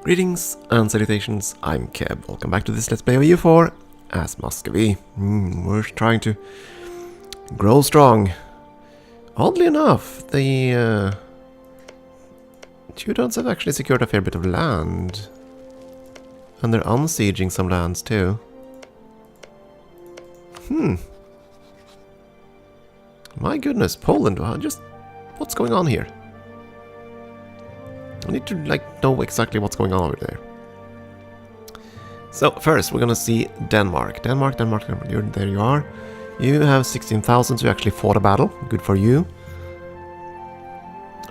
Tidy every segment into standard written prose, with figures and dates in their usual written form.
Greetings and salutations, I'm Keb. Welcome back to this Let's Play of EU4 as Muscovy. We're trying to grow strong. Oddly enough, the Teutons have actually secured a fair bit of land. And they're unsieging some lands too. My goodness, Poland, what's going on here? I need to, know exactly what's going on over there. So, first, we're gonna see Denmark. Denmark, there you are. You have 16,000, so you actually fought a battle. Good for you.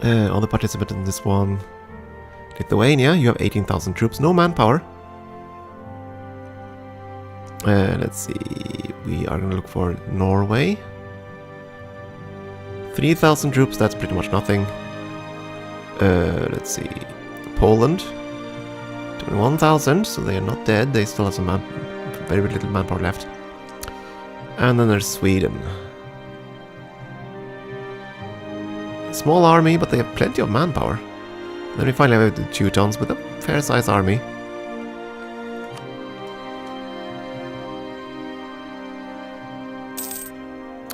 Other participants in this one. Lithuania, you have 18,000 troops. No manpower. Let's see. We are gonna look for Norway. 3,000 troops, that's pretty much nothing. Let's see, Poland, 21,000, so they are not dead, they still have some very little manpower left. And then there's Sweden. Small army, but they have plenty of manpower. Then we finally have the Teutons with a fair-sized army.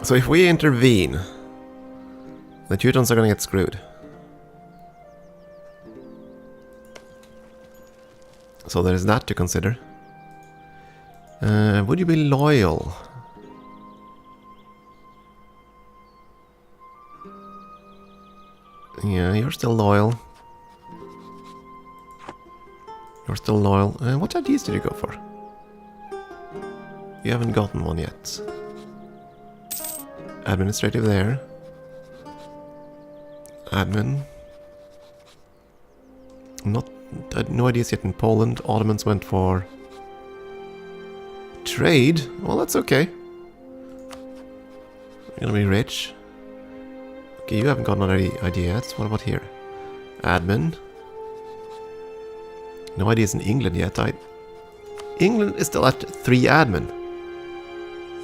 So if we intervene, the Teutons are gonna get screwed. So there's that to consider. Would you be loyal? Yeah, you're still loyal. You're still loyal. What ideas did you go for? You haven't gotten one yet. Administrative there. Admin. No ideas yet in Poland. Ottomans went for trade. Well, that's okay. You're gonna be rich. Okay, you haven't got an idea yet. What about here? Admin. No ideas in England yet. England is still at 3 admin.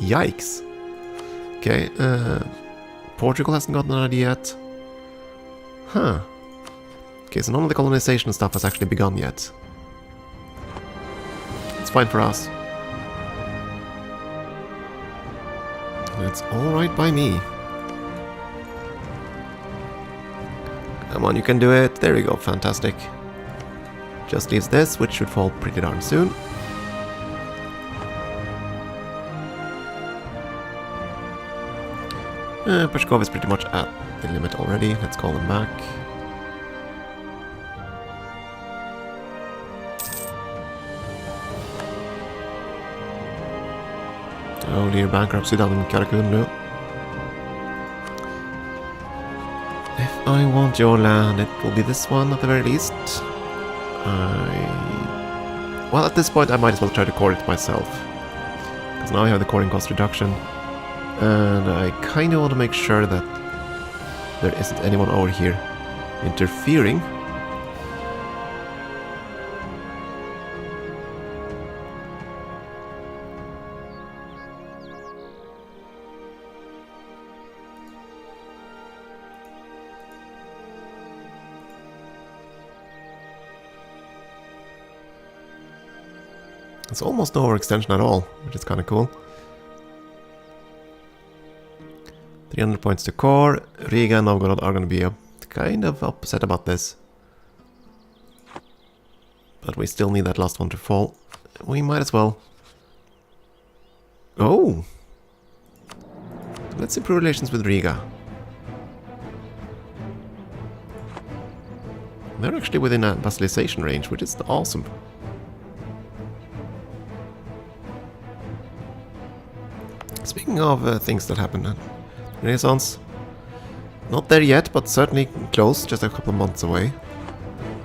Yikes. Okay, Portugal hasn't gotten an idea yet. Huh. Okay, so none of the colonization stuff has actually begun yet. It's fine for us. It's alright by me. Come on, you can do it. There we go, fantastic. Just leaves this, which should fall pretty darn soon. Peshkov is pretty much at the limit already. Let's call them back. Oh dear, bankruptcy down in Karakunlu. If I want your land, it will be this one at the very least. Well, at this point I might as well try to core it myself. Because now I have the coring cost reduction. And I kind of want to make sure that there isn't anyone over here interfering. It's almost no overextension at all, which is kind of cool. 300 points to core. Riga and Novgorod are going to be kind of upset about this. But we still need that last one to fall. We might as well. Oh! Let's improve relations with Riga. They're actually within a vassalization range, which is awesome. Speaking of things that happen, Renaissance, not there yet, but certainly close, just a couple of months away.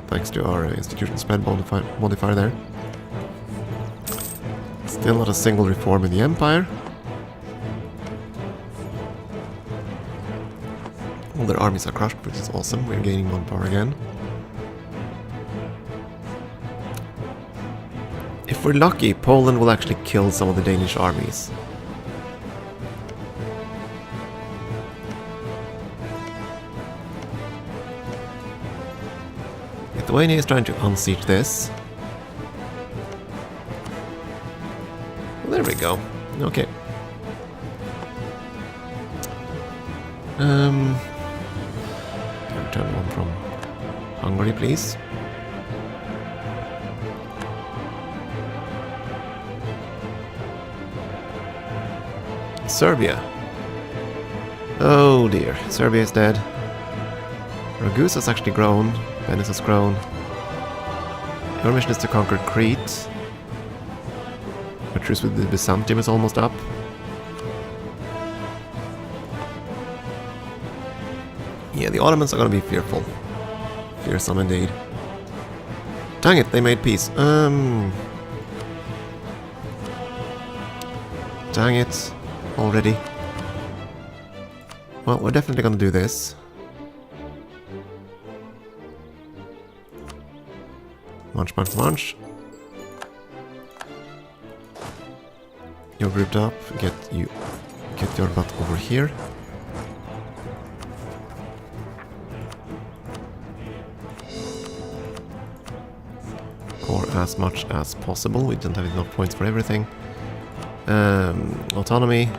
Thanks to our institution spread modifier there. Still not a single reform in the Empire. All their armies are crushed, which is awesome. We're gaining manpower again. If we're lucky, Poland will actually kill some of the Danish armies. Lithuania is trying to unseat this. Well, there we go. Okay. Can I return one from Hungary, please? Serbia. Oh dear, Serbia is dead. Ragusa has actually grown. Venice has grown. Your mission is to conquer Crete. A truce with the Byzantium is almost up. Yeah, the Ottomans are gonna be fearful. Fearsome indeed. Dang it, they made peace. Dang it. Already. Well, we're definitely gonna do this. Munch, munch, munch. You're grouped up. Get your butt over here. Core as much as possible. We don't have enough points for everything. Autonomy.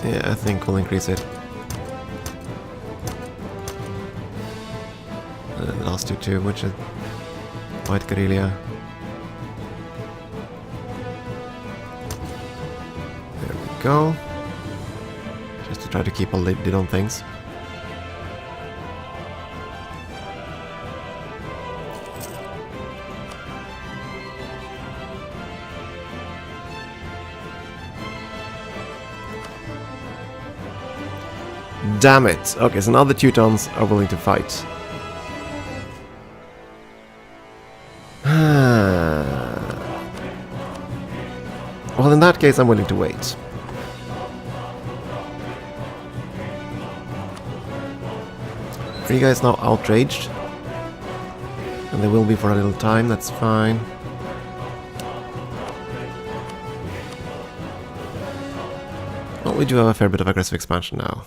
Yeah, I think we'll increase it. The last two too, which is White Guerrilla. There we go. Just to try to keep a lid on things. Damn it! Okay, so now the Teutons are willing to fight. Well, in that case, I'm willing to wait. Riga is now outraged. And they will be for a little time, that's fine. Well, we do have a fair bit of aggressive expansion now.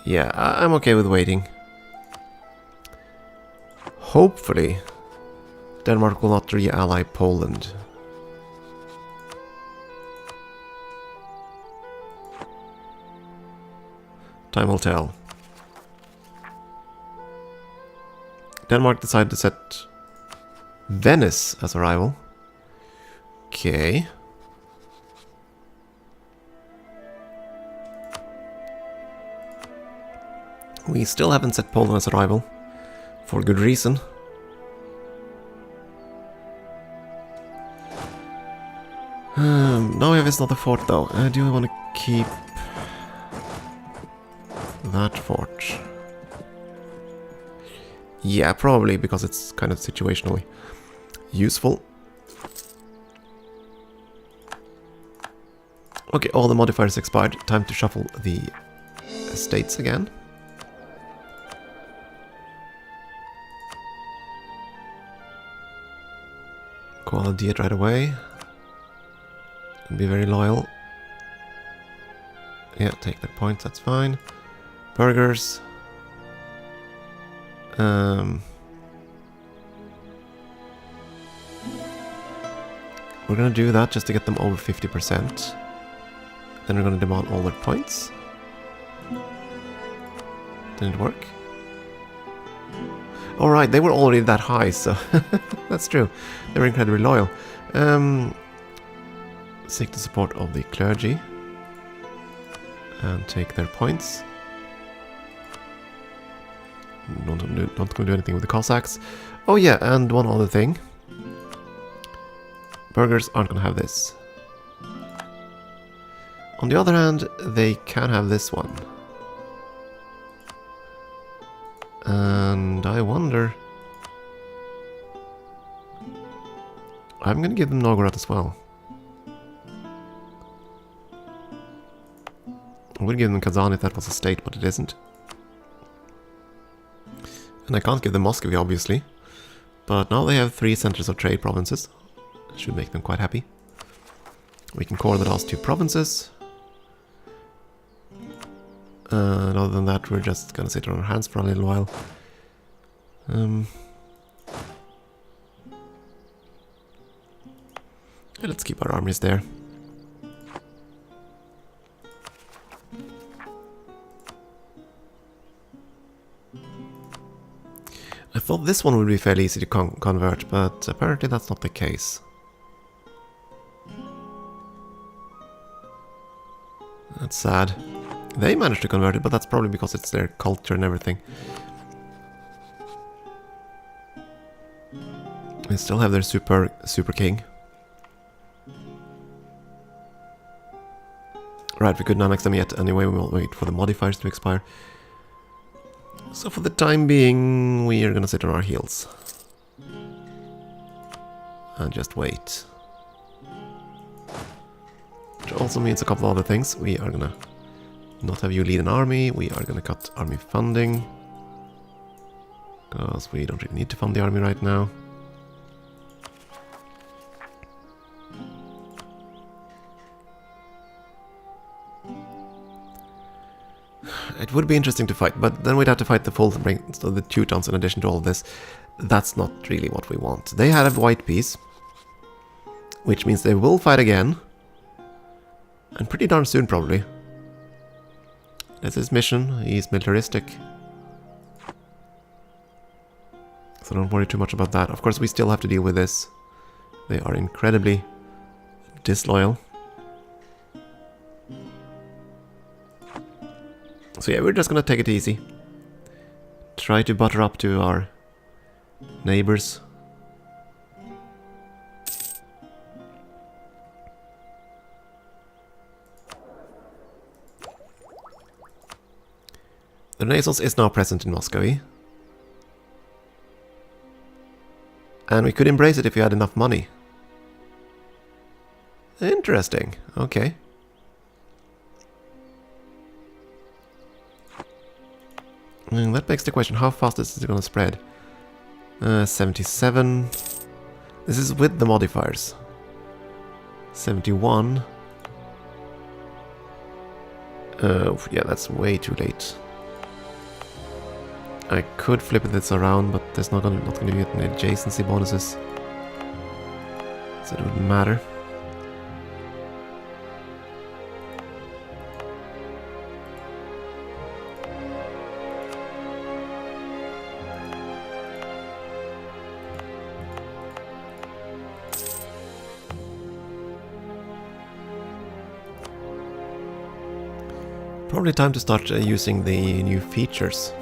Yeah, I'm okay with waiting. Hopefully, Denmark will not re-ally Poland. Time will tell. Denmark decided to set Venice as a rival. Okay. We still haven't set Poland as a rival, for good reason. Now we have this other fort though. Do we want to keep that fort? Yeah, probably, because it's kind of situationally useful. Okay, all the modifiers expired. Time to shuffle the estates again. Call a Diet right away. And be very loyal. Yeah, take the points, that's fine. Burgers. We're gonna do that just to get them over 50%. Then we're gonna demand all their points. Didn't it work? Alright, they were already that high, so that's true. They were incredibly loyal. Seek the support of the clergy. And take their points. Not gonna do anything with the Cossacks. Oh yeah, and one other thing. Burghers aren't gonna have this. On the other hand, they can have this one. And I wonder... I'm gonna give them Novgorod as well. I would give them Kazan if that was a state, but it isn't. And I can't give them Muscovy, obviously. But now they have 3 centers of trade provinces. Should make them quite happy. We can core the last 2 provinces. And other than that, we're just gonna sit on our hands for a little while. Let's keep our armies there. I thought this one would be fairly easy to convert, but apparently that's not the case. That's sad. They managed to convert it, but that's probably because it's their culture and everything. They still have their super king. Right, we couldn't annex them yet anyway, we will wait for the modifiers to expire. So for the time being, we are gonna sit on our heels. And just wait. Which also means a couple of other things. We are gonna not have you lead an army, we are gonna cut army funding. Because we don't really need to fund the army right now. It would be interesting to fight, but then we'd have to fight the full ring, so the Teutons in addition to all of this. That's not really what we want. They had a white piece, which means they will fight again. And pretty darn soon, probably. That's his mission. He's militaristic. So don't worry too much about that. Of course, we still have to deal with this. They are incredibly disloyal. So yeah, we're just gonna take it easy. Try to butter up to our neighbors. The Renaissance is now present in Muscovy. And we could embrace it if we had enough money. Interesting. Okay. That begs the question, how fast is it going to spread? 77. This is with the modifiers. 71. Yeah, that's way too late. I could flip this around, but there's not gonna be any adjacency bonuses, so it wouldn't matter. Probably time to start using the new features.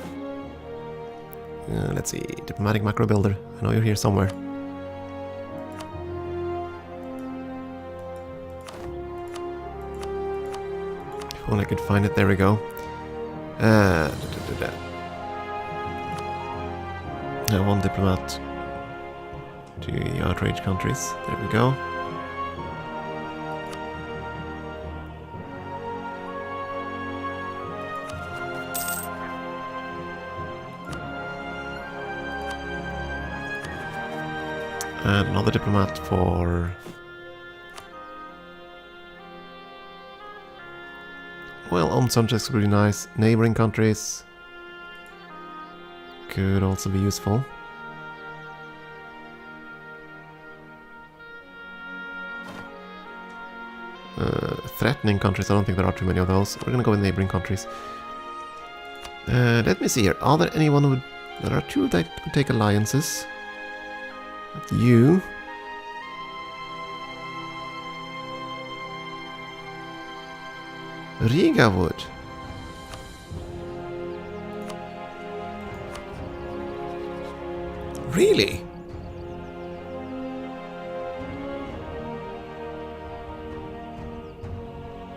Let's see, diplomatic macro builder. I know you're here somewhere. If only I could find it. There we go. One diplomat to the outraged countries. There we go. And another diplomat for... Well, own subjects would be nice. Neighboring countries could also be useful. Threatening countries, I don't think there are too many of those. We're gonna go with neighboring countries. Let me see here. Are there anyone who would... There are 2 that could take alliances. You. Riga would. Really?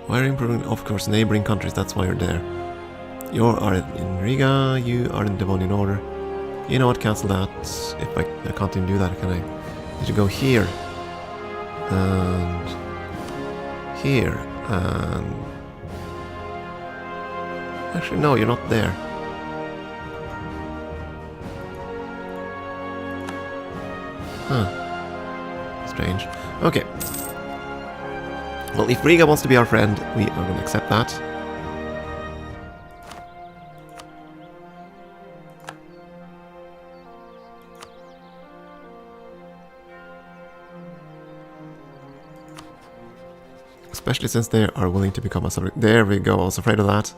Why are you improving? Of course, neighboring countries, that's why you're there. You are in Riga, you are in Devonian Order. You know what, cancel that. If I can't even do that, can I? Need to go here. And... here. And... Actually, no, you're not there. Huh. Strange. Okay. Well, if Riga wants to be our friend, we are going to accept that. Especially since they are willing to become a sovereign. There we go, I was afraid of that.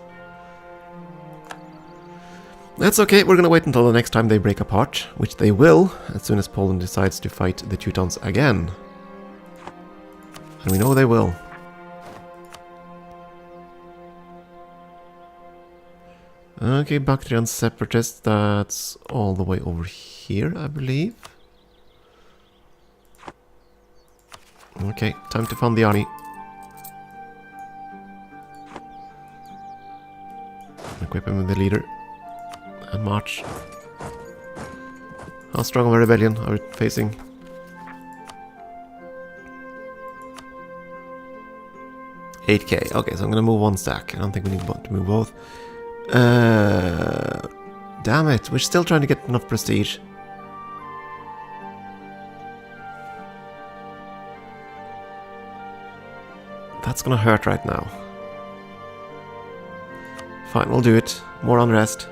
That's okay, we're gonna wait until the next time they break apart, which they will, as soon as Poland decides to fight the Teutons again. And we know they will. Okay, Bactrian Separatists, that's all the way over here, I believe. Okay, time to fund the army. Equip him with the leader. And march. How strong of a rebellion are we facing? $8K. Okay, so I'm gonna move one stack. I don't think we need to move both. Damn it, we're still trying to get enough prestige. That's gonna hurt right now. Fine, we'll do it. More unrest.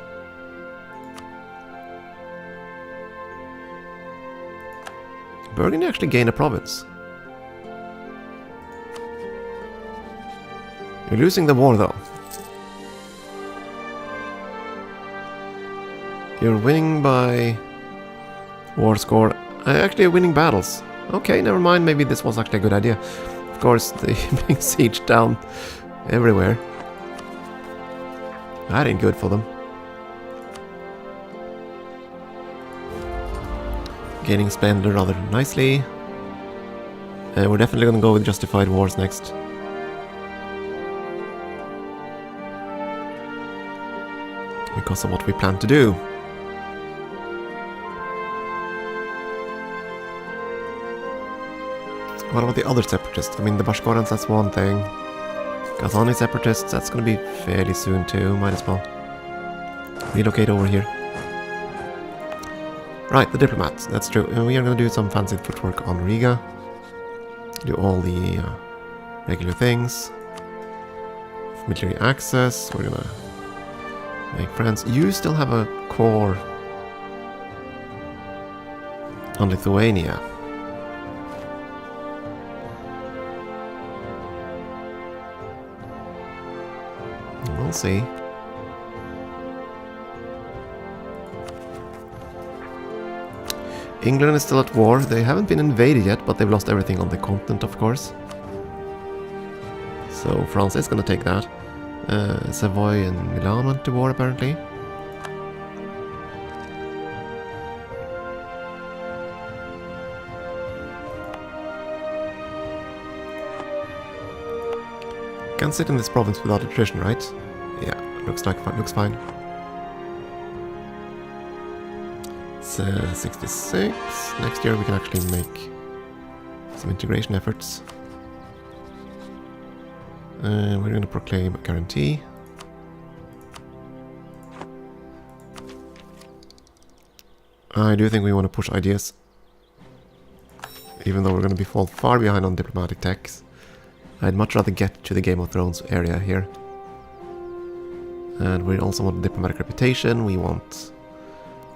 Burgundy actually gained a province. You're losing the war though. You're winning by war score. Actually winning battles. Okay, never mind, maybe this was actually a good idea. Of course, they being sieged down everywhere. That ain't good for them. Gaining splendor rather nicely. We're definitely gonna go with justified wars next. Because of what we plan to do. What about the other separatists? I mean, the Bashkorans, that's one thing. Kazani separatists, that's gonna be fairly soon too. Might as well relocate over here. Right, the diplomats, that's true. We are going to do some fancy footwork on Riga. Do all the regular things. Military access, we're going to make friends. You still have a core on Lithuania. We'll see. England is still at war. They haven't been invaded yet, but they've lost everything on the continent, of course. So France is going to take that. Savoy and Milan went to war, apparently. Can't sit in this province without attrition, right? Yeah, looks fine. 66. Next year we can actually make some integration efforts. We're going to proclaim a guarantee. I do think we want to push ideas. Even though we're going to be fall far behind on diplomatic techs. I'd much rather get to the Game of Thrones area here. And we also want diplomatic reputation. We want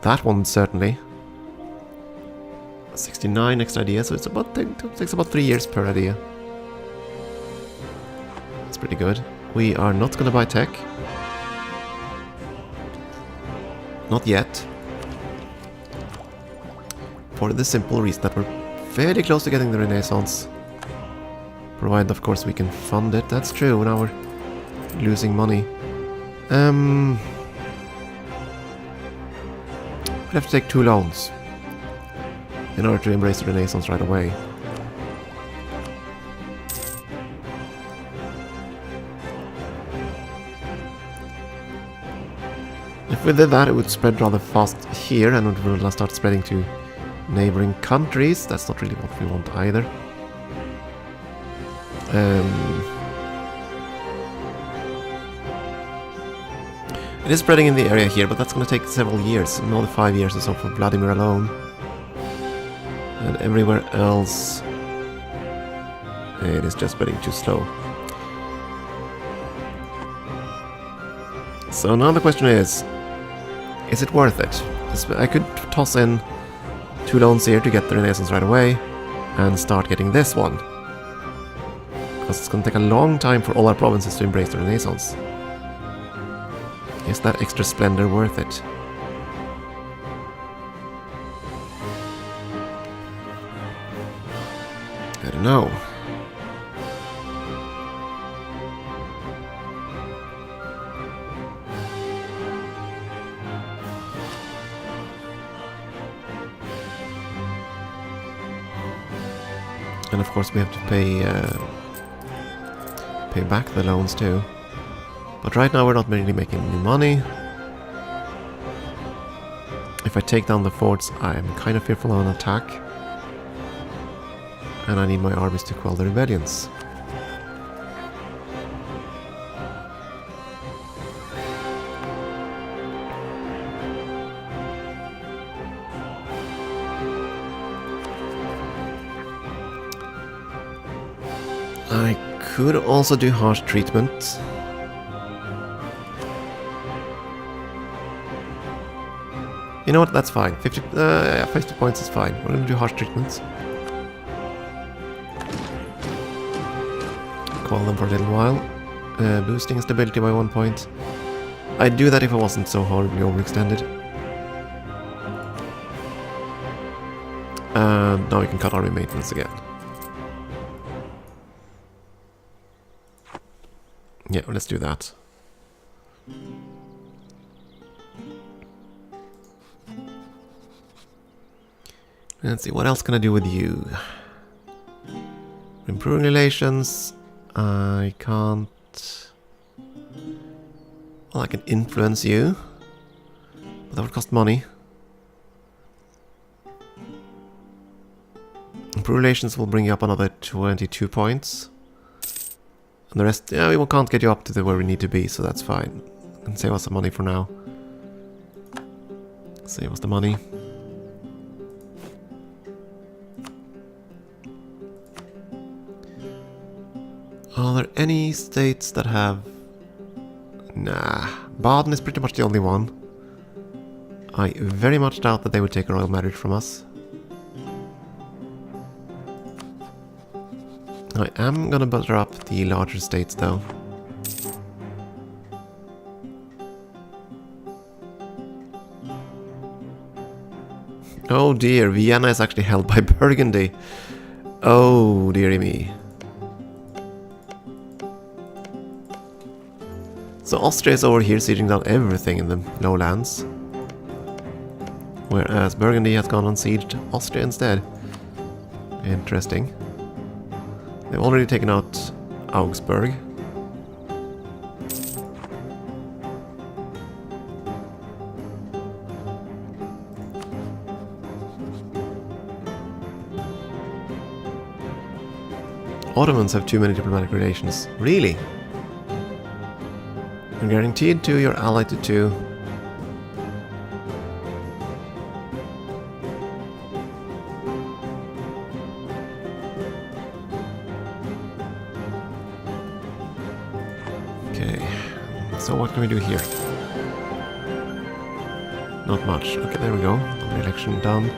that one, certainly. 69 next idea, so it takes about 3 years per idea. That's pretty good. We are not going to buy tech. Not yet. For the simple reason that we're fairly close to getting the Renaissance. Provided, of course, we can fund it. That's true, now we're losing money. We have to take 2 loans in order to embrace the Renaissance right away. If we did that, it would spread rather fast here, and it will start spreading to neighboring countries. That's not really what we want either. It is spreading in the area here, but that's going to take several years, another 5 years or so for Vladimir alone. And everywhere else, it is just spreading too slow. So now the question is it worth it? I could toss in 2 loans here to get the Renaissance right away and start getting this one. Because it's going to take a long time for all our provinces to embrace the Renaissance. Is that extra splendor worth it? I don't know. And of course we have to pay back the loans too. But right now we're not really making any money. If I take down the forts, I'm kind of fearful of an attack. And I need my armies to quell the rebellions. I could also do harsh treatment. You know what, that's fine. 50 points is fine. We're gonna do harsh treatments. Call them for a little while. Boosting stability by 1 point. I'd do that if I wasn't so horribly overextended. And now we can cut army maintenance again. Yeah, let's do that. Let's see, what else can I do with you? Improving relations. I can't... Well, I can influence you. But that would cost money. Improve relations will bring you up another 22 points. And the rest, yeah, we can't get you up to where we need to be, so that's fine. Can save us some money for now. Save us the money. Are there any states that have... Nah, Baden is pretty much the only one. I very much doubt that they would take a royal marriage from us. I am gonna butter up the larger states though. Oh dear, Vienna is actually held by Burgundy. Oh dearie me. So Austria is over here sieging down everything in the lowlands. Whereas Burgundy has gone and sieged Austria instead. Interesting. They've already taken out Augsburg. Ottomans have too many diplomatic relations. Really? You're guaranteed to, you're allied to 2. Okay, so what can we do here? Not much. Okay, there we go. The election done.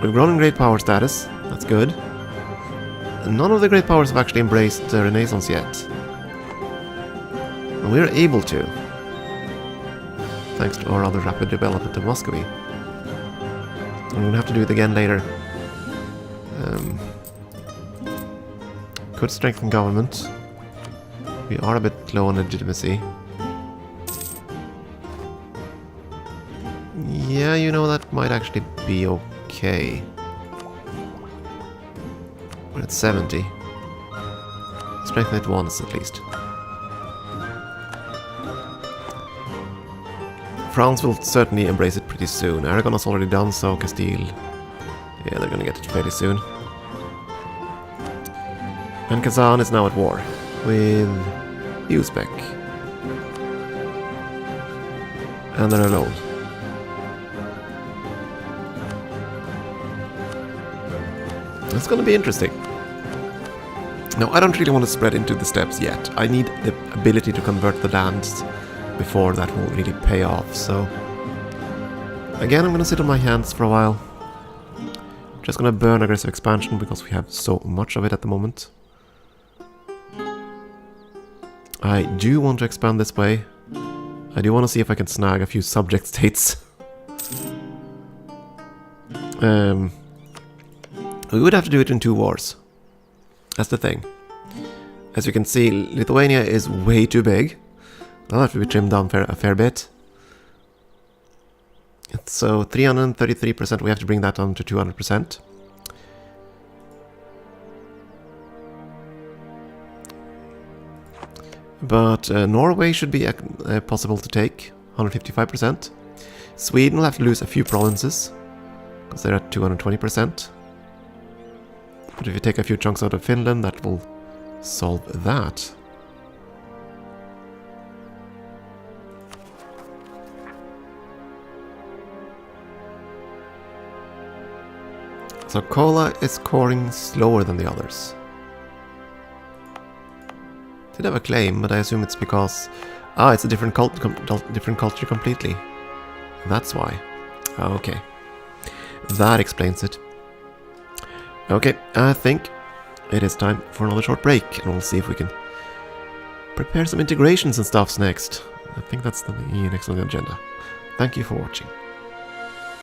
We've grown in great power status. That's good. None of the great powers have actually embraced the Renaissance yet. And we're able to, thanks to our rather rapid development of Muscovy. I'm going to have to do it again later. Could strengthen government. We are a bit low on legitimacy. Yeah, you know, that might actually be okay. We're at 70. Strengthen it once at least. France will certainly embrace it pretty soon. Aragon has already done so, Castile. Yeah, they're gonna get it fairly soon. And Kazan is now at war with Uzbek. And they're alone. It's going to be interesting. No, I don't really want to spread into the steppes yet. I need the ability to convert the lands before that will really pay off, so... Again, I'm going to sit on my hands for a while. Just going to burn aggressive expansion because we have so much of it at the moment. I do want to expand this way. I do want to see if I can snag a few subject states. We would have to do it in 2 wars. That's the thing. As you can see, Lithuania is way too big. That'll have to be trimmed down a fair bit. So 333%, we have to bring that down to 200%. But Norway should be possible to take, 155%. Sweden will have to lose a few provinces, because they're at 220%. But if you take a few chunks out of Finland, that will solve that. So Kola is scoring slower than the others. Did have a claim, but I assume it's because... Ah, it's a different culture completely. That's why. Okay. That explains it. Okay, I think it is time for another short break, and we'll see if we can prepare some integrations and stuffs next. I think that's the next on the agenda. Thank you for watching.